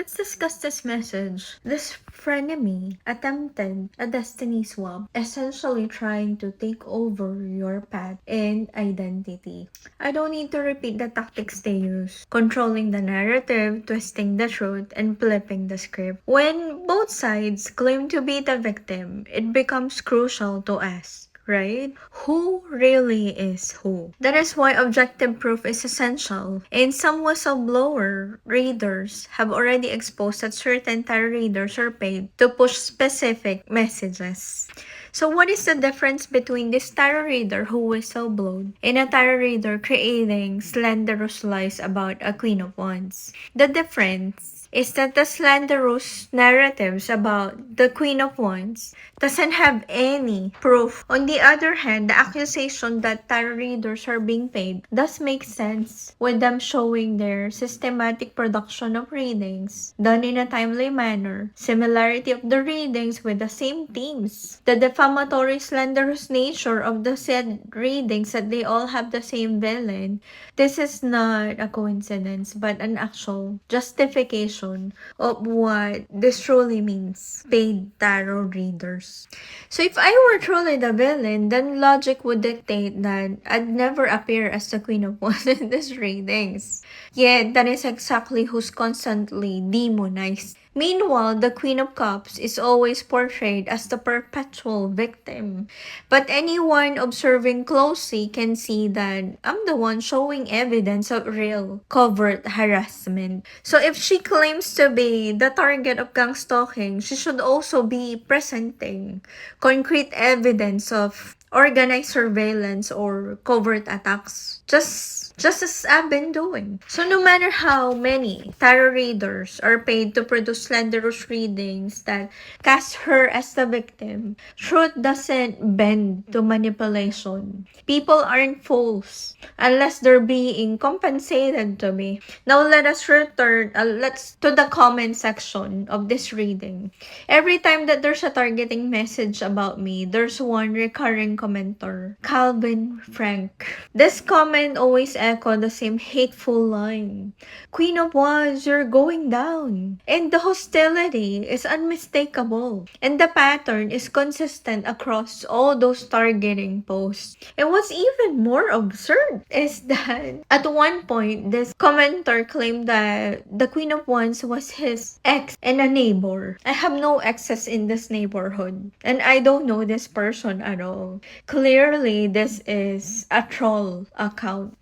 let's discuss this message. This frenemy attempted a destiny swap, essentially trying to take over your path and identity. I don't need to repeat the tactics they use: controlling the narrative, twisting the truth, and flipping the script. When both sides claim to be the victim, it becomes crucial to ask, right? Who really is who? That is why objective proof is essential. And some whistleblower readers have already exposed that certain tarot readers are paid to push specific messages. So what is the difference between this tarot reader who whistleblowed and a tarot reader creating slanderous lies about a Queen of Wands? The difference is that the slanderous narratives about the Queen of Wands doesn't have any proof. On the other hand, the accusation that tarot readers are being paid does make sense, with them showing their systematic production of readings done in a timely manner, similarity of the readings with the same themes, the defamatory slanderous nature of the said readings that they all have the same villain. This is not a coincidence but an actual justification of what this truly means: paid tarot readers. So if I were truly the villain, then logic would dictate that I'd never appear as the Queen of Wands in these readings. Yet that is exactly who's constantly demonized. Meanwhile, the Queen of Cups is always portrayed as the perpetual victim. But anyone observing closely can see that I'm the one showing evidence of real covert harassment. So if she claims to be the target of gang stalking, she should also be presenting concrete evidence of organized surveillance or covert attacks. Just as I've been doing. So no matter how many tarot readers are paid to produce slanderous readings that cast her as the victim, truth doesn't bend to manipulation. People aren't fools unless they're being compensated to be. Now let us return let's to the comment section of this reading. Every time that there's a targeting message about me, there's one recurring commenter, Calvin Frank. This comment always echoed the same hateful line: Queen of Wands, you're going down. And the hostility is unmistakable. And the pattern is consistent across all those targeting posts. And what's even more absurd is that at one point, this commenter claimed that the Queen of Wands was his ex and a neighbor. I have no exes in this neighborhood. And I don't know this person at all. Clearly, this is a troll account.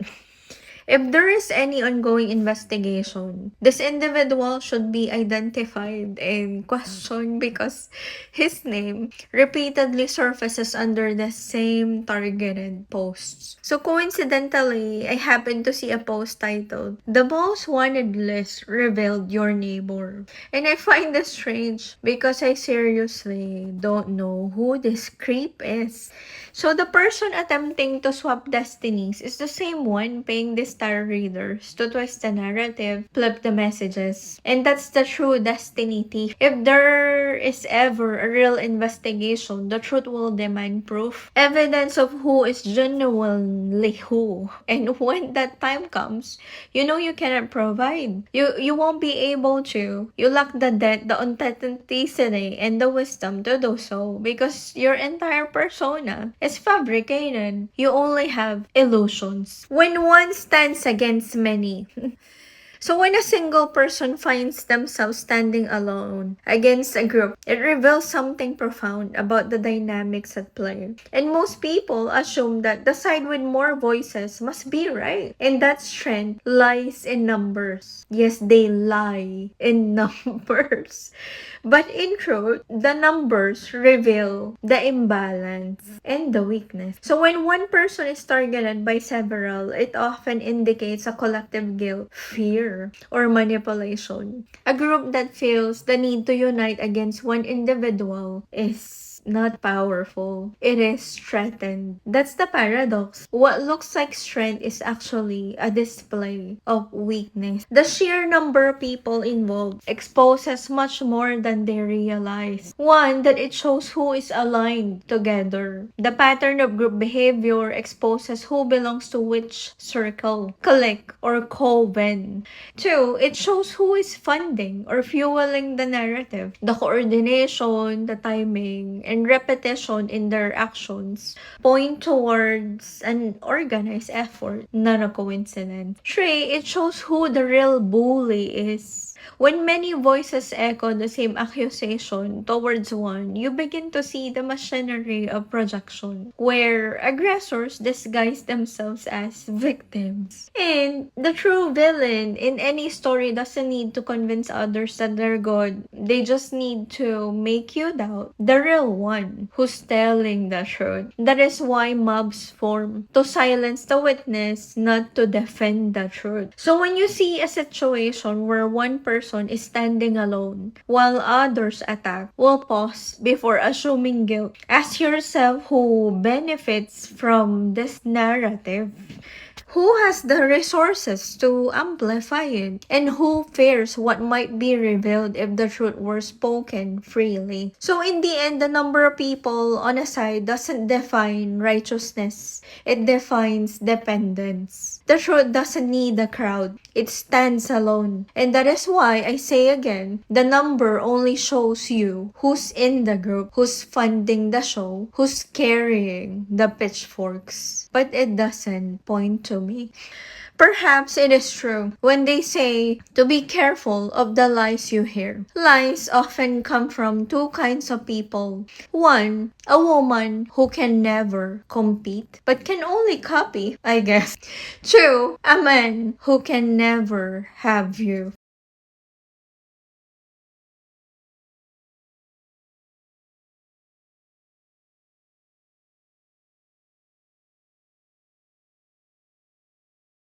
If there is any ongoing investigation, this individual should be identified and questioned because his name repeatedly surfaces under the same targeted posts. So coincidentally, I happened to see a post titled, "The Most Wanted List Revealed Your Neighbor." And I find this strange because I seriously don't know who this creep is. So the person attempting to swap destinies is the same one paying these tarot readers to twist the narrative, flip the messages. And that's the true destiny thief. If there is ever a real investigation, the truth will demand proof, evidence of who is genuinely who. And when that time comes, you know you cannot provide. You won't be able to. You lack the depth, the authenticity, and the wisdom to do so because your entire persona is fabricated. You only have illusions. When one stands against many, so when a single person finds themselves standing alone against a group, it reveals something profound about the dynamics at play. And most people assume that the side with more voices must be right. And that strength lies in numbers. Yes, they lie in numbers. But in truth, the numbers reveal the imbalance and the weakness. So when one person is targeted by several, it often indicates a collective guilt, fear, or manipulation. A group that feels the need to unite against one individual is not powerful. It is threatened. That's the paradox. What looks like strength is actually a display of weakness. The sheer number of people involved exposes much more than they realize. One, that it shows who is aligned together. The pattern of group behavior exposes who belongs to which circle, clique, or coven. Two, it shows who is funding or fueling the narrative. The coordination, the timing, and repetition in their actions point towards an organized effort, not a coincidence. Three, it shows who the real bully is. When many voices echo the same accusation towards one, you begin to see the machinery of projection, where aggressors disguise themselves as victims. And the true villain in any story doesn't need to convince others that they're good. They just need to make you doubt the real one who's telling the truth. That is why mobs form, to silence the witness, not to defend the truth. So when you see a situation where one person is standing alone while others attack, will pause before assuming guilt. Ask yourself who benefits from this narrative. Who has the resources to amplify it? And who fears what might be revealed if the truth were spoken freely? So in the end, the number of people on a side doesn't define righteousness. It defines dependence. The truth doesn't need a crowd. It stands alone. And that is why I say again, the number only shows you who's in the group, who's funding the show, who's carrying the pitchforks. But it doesn't point to me. Perhaps it is true when they say to be careful of the lies you hear. Lies often come from two kinds of people. One, a woman who can never compete but can only copy, I guess. Two, a man who can never have you